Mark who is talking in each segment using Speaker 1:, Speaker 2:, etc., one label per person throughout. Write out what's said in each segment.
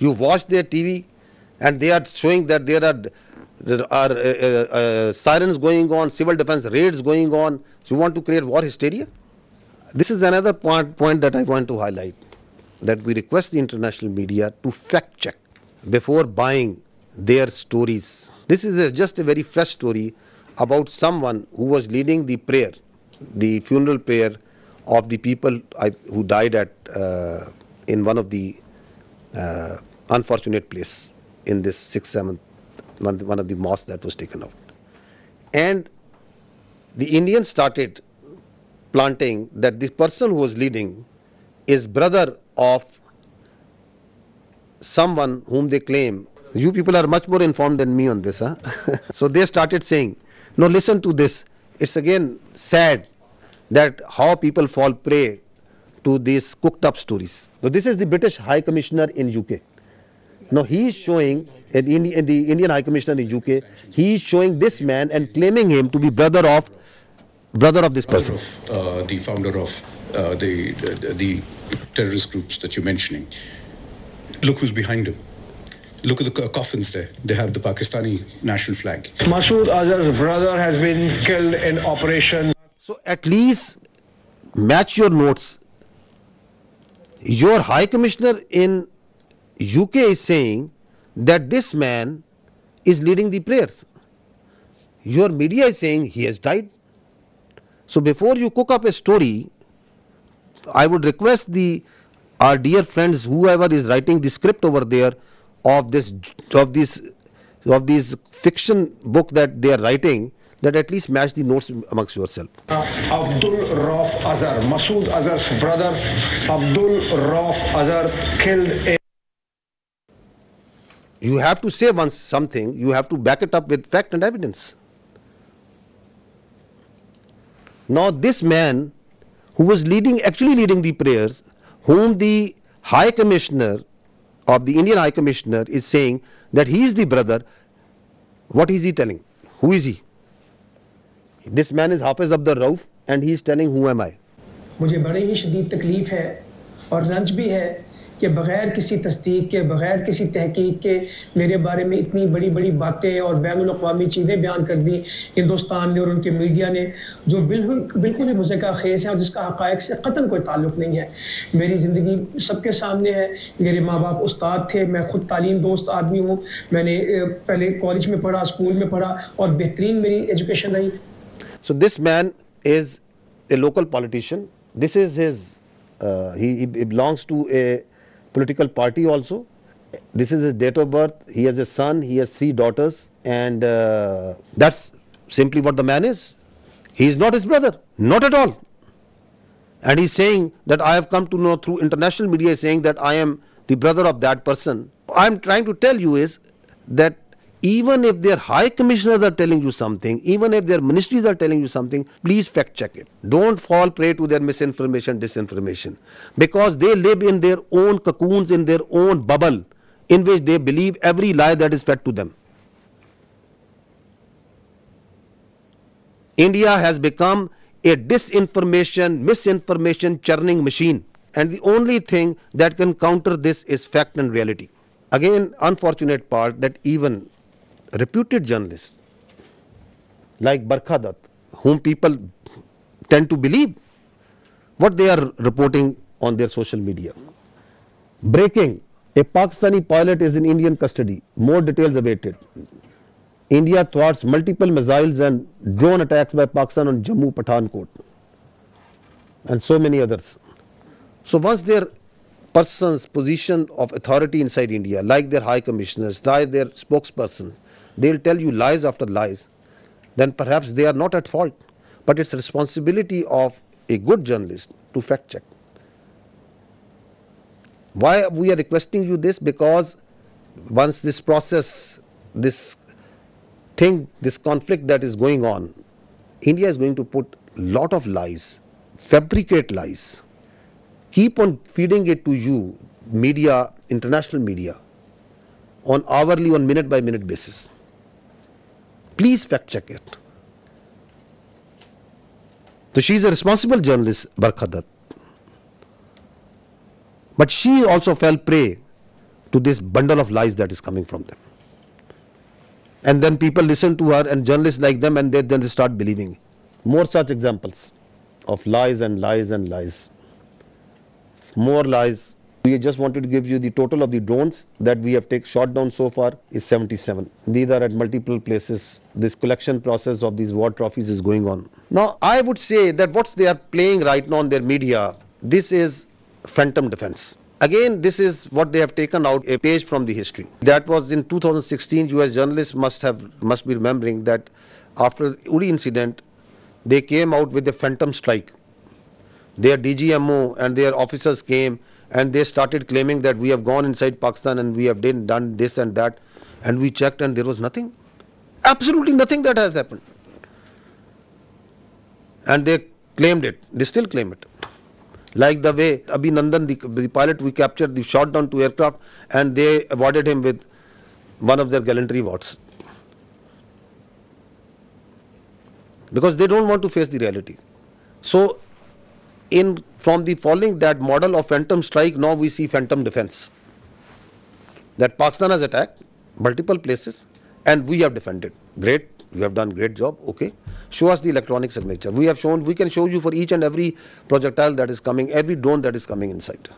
Speaker 1: You watch their TV and they are showing that there are sirens going on, civil defense raids going on. So you want to create war hysteria? This is another point that I want to highlight, that we request the international media to fact check before buying their stories. This is just a very fresh story about someone who was leading the prayer, the funeral prayer of the people who died in one of the unfortunate place in this 6th, 7th, one of the mosques that was taken out. And the Indians started planting that this person who was leading is brother of someone whom they claim. You people are much more informed than me on this, huh? So they started saying, no, listen to this. It's again sad that how people fall prey to these cooked up stories. So this is the British High Commissioner in UK. Now he is showing, the Indian High Commissioner in UK, he is showing this man and claiming him to be brother of this person.
Speaker 2: The founder of the terrorist groups that you're mentioning. Look who's behind him. Look at the coffins there. They have the Pakistani national flag.
Speaker 3: Masood Azhar's brother has been killed in operation.
Speaker 1: So at least match your notes. Your High Commissioner in UK is saying that this man is leading the prayers. Your media is saying he has died. So before you cook up a story, I would request our dear friends, whoever is writing the script over there of this fiction book that they are writing, that at least match the notes amongst yourself.
Speaker 3: Abdul Rauf Azhar, Masood Azhar's brother, Abdul Rauf Azhar killed in.
Speaker 1: You have to say once something, you have to back it up with fact and evidence. Now this man who was actually leading the prayers, whom the High Commissioner of the Indian High Commissioner is saying that he is the brother, what is he telling? Who is he? This man is Hafiz Abdul Rauf and he is telling who am I?
Speaker 4: मुझे बड़ी ही शदीद तकलीफ है और रंज भी है कि बग़ैर किसी तस्दीक के, बग़ैर किसी तहकीक के मेरे बारे में इतनी बड़ी बड़ी बातें और बैनुल-अक़वामी चीज़ें बयान कर दी हिंदुस्तान ने और उनके मीडिया ने, जो बिल्कुल ही मुज़क्का खेज़ है और जिसका हक़ाइक़ से क़तन कोई ताल्लुक़ नहीं है। मेरी ज़िंदगी सबके सामने है। मेरे माँ बाप उस्ताद थे, मैं ख़ुद तालीम दोस्त आदमी हूँ। मैंने पहले कॉलेज में पढ़ा, स्कूल में पढ़ा और बेहतरीन मेरी एजुकेशन रही।
Speaker 1: So this man is a local politician. This is his, he belongs to a political party also. This is his date of birth. He has a son, he has 3 daughters, and that's simply what the man is. He is not his brother, not at all. And he's saying that I have come to know through international media, saying that I am the brother of that person. I'm trying to tell you is that even if their high commissioners are telling you something, even if their ministries are telling you something, please fact check it. Don't fall prey to their misinformation, disinformation, because they live in their own cocoons, in their own bubble, in which they believe every lie that is fed to them. India has become a disinformation, misinformation churning machine, and the only thing that can counter this is fact and reality. Again, unfortunate part that even reputed journalists like Barkha Dutt, whom people tend to believe what they are reporting on their social media. Breaking: a Pakistani pilot is in Indian custody. More details awaited. India thwarts multiple missiles and drone attacks by Pakistan on Jammu, Pathankot, and so many others. So once their person's position of authority inside India, like their high commissioners, like their spokespersons, they'll tell you lies after lies, then perhaps they are not at fault. But it's responsibility of a good journalist to fact check. Why we are requesting you this? Because once this process, this conflict that is going on, India is going to put a lot of lies, fabricate lies, keep on feeding it to you, media, international media, on hourly, on minute by minute basis. Please fact check it. So she is a responsible journalist, Barkha Dutt. But she also fell prey to this bundle of lies that is coming from them. And then people listen to her and journalists like them, and then they start believing. More such examples of lies and lies and lies. More lies. We just wanted to give you the total of the drones that we have shot down so far is 77. These are at multiple places. This collection process of these war trophies is going on. Now, I would say that what they are playing right now on their media, this is phantom defense. Again, this is what they have taken out a page from the history. That was in 2016. US journalists must be remembering that after the Uri incident, they came out with a phantom strike. Their DGMO and their officers came and they started claiming that we have gone inside Pakistan and we have done this and that, and we checked and there was nothing. Absolutely nothing that has happened. And they claimed it. They still claim it. Like the way Abhinandan, the pilot we captured, they shot down 2 aircraft and they awarded him with one of their gallantry awards. Because they don't want to face the reality. So, from the following that model of phantom strike, now we see phantom defense. That Pakistan has attacked multiple places and we have defended. Great, we have done great job, okay. Show us the electronic signature. We have shown, we can show you for each and every projectile that is coming, every drone that is coming inside.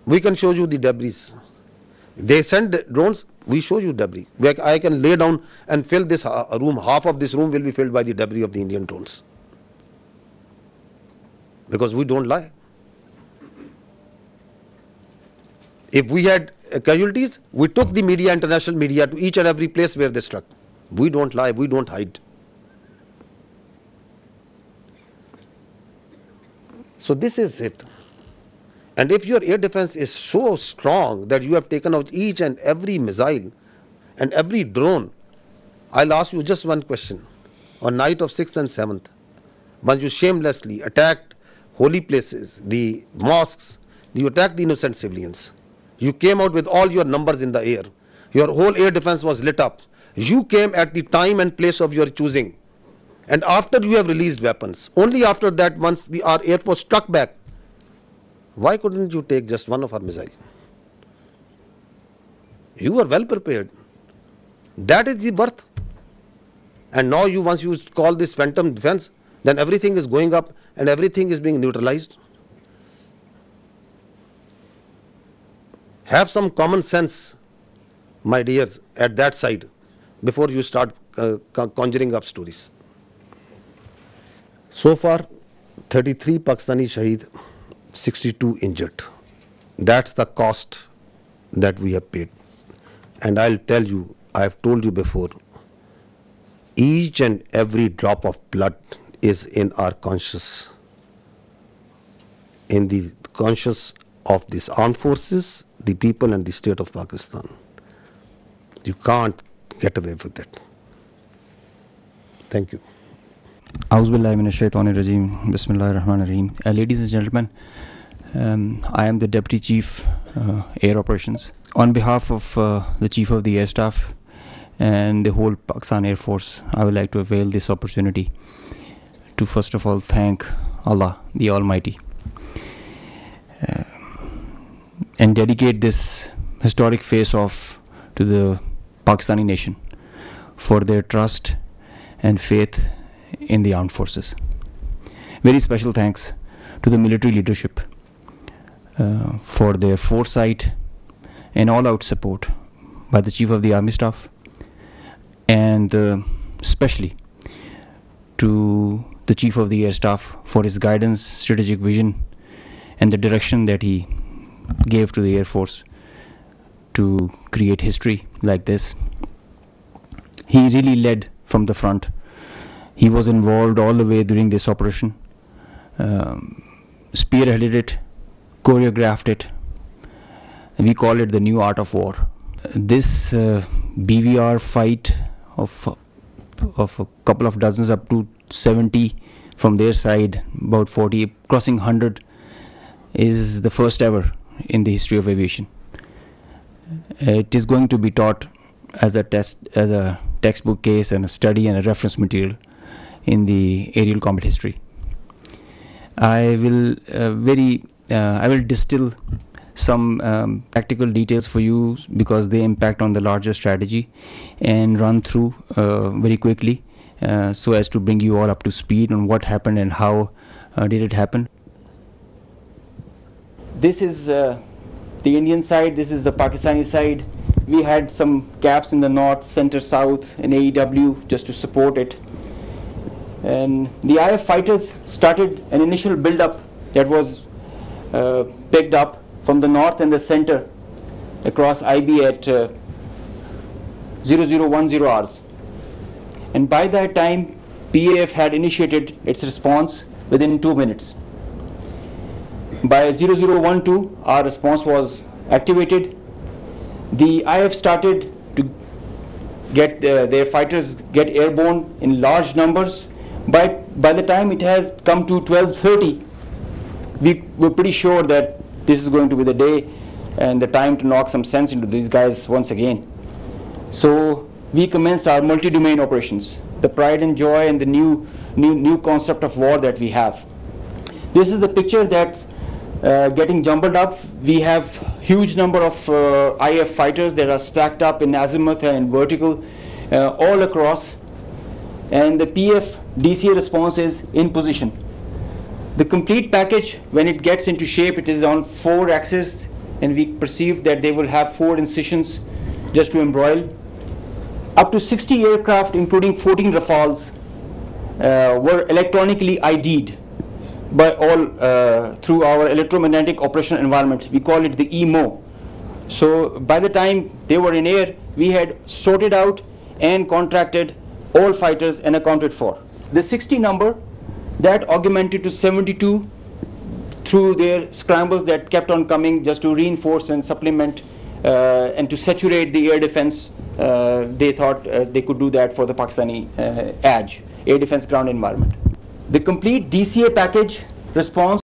Speaker 1: We can show you the debris. They send drones, we show you debris. I can lay down and fill this room, half of this room will be filled by the debris of the Indian drones. Because we don't lie. If we had casualties, we took the media, international media, to each and every place where they struck. We don't lie, we don't hide. So this is it. And if your air defense is so strong that you have taken out each and every missile and every drone, I'll ask you just one question. On night of 6th and 7th, once you shamelessly attacked holy places, the mosques, you attacked the innocent civilians. You came out with all your numbers in the air. Your whole air defense was lit up. You came at the time and place of your choosing. And after you have released weapons, only after that, once our air force struck back, why couldn't you take just one of our missiles? You were well prepared. That is the birth. And now once you call this phantom defense, then everything is going up and everything is being neutralized. Have some common sense, my dears, at that side before you start conjuring up stories. So far, 33 Pakistani Shaheed, 62 injured. That's the cost that we have paid. And I'll tell you, I have told you before, each and every drop of blood is in our conscience, in the conscience of these armed forces, the people and the state of Pakistan. You can't get away with it. Thank you.
Speaker 5: Bismillahirrahmanirrahim. Ladies and gentlemen, I am the Deputy Chief Air Operations. On behalf of the Chief of the Air Staff and the whole Pakistan Air Force, I would like to avail this opportunity to first of all thank Allah, the Almighty, and dedicate this historic face-off to the Pakistani nation for their trust and faith in the armed forces. Very special thanks to the military leadership for their foresight and all-out support by the Chief of the Army Staff, and especially to the Chief of the Air Staff for his guidance, strategic vision, and the direction that he gave to the Air Force to create history like this. He really led from the front. He was involved all the way during this operation, spearheaded it, choreographed it. We call it the new art of war. This BVR fight of a couple of dozens up to 70 from their side, about 40, crossing 100, is the first ever in the history of aviation. It is going to be taught as a textbook case and a study and a reference material in the aerial combat history. I will distill some tactical details for you because they impact on the larger strategy, and run through very quickly so as to bring you all up to speed on what happened and how did it happen. This is the Indian side, this is the Pakistani side. We had some gaps in the north, center, south, and AEW just to support it. And the IF fighters started an initial build-up that was picked up from the north and the center across IB at 0010 hours. And by that time, PAF had initiated its response within 2 minutes. By 0012, our response was activated. The IF started to get their fighters get airborne in large numbers. By the time it has come to 12:30, we were pretty sure that this is going to be the day and the time to knock some sense into these guys once again. So we commenced our multi-domain operations, the pride and joy and the new concept of war that we have. This is the picture that's getting jumbled up. We have huge number of IF fighters that are stacked up in azimuth and in vertical all across, and the PF DCA response is in position. The complete package, when it gets into shape, it is on 4 axes, and we perceive that they will have 4 incisions just to embroil. Up to 60 aircraft, including 14 Rafales, were electronically ID'd by all through our electromagnetic operational environment. We call it the EMO. So by the time they were in air, we had sorted out and contracted all fighters and accounted for. The 60 number, that augmented to 72 through their scrambles that kept on coming just to reinforce and supplement and to saturate the air defense. They thought they could do that for the Pakistani ADG, air defense ground environment. The complete DCA package response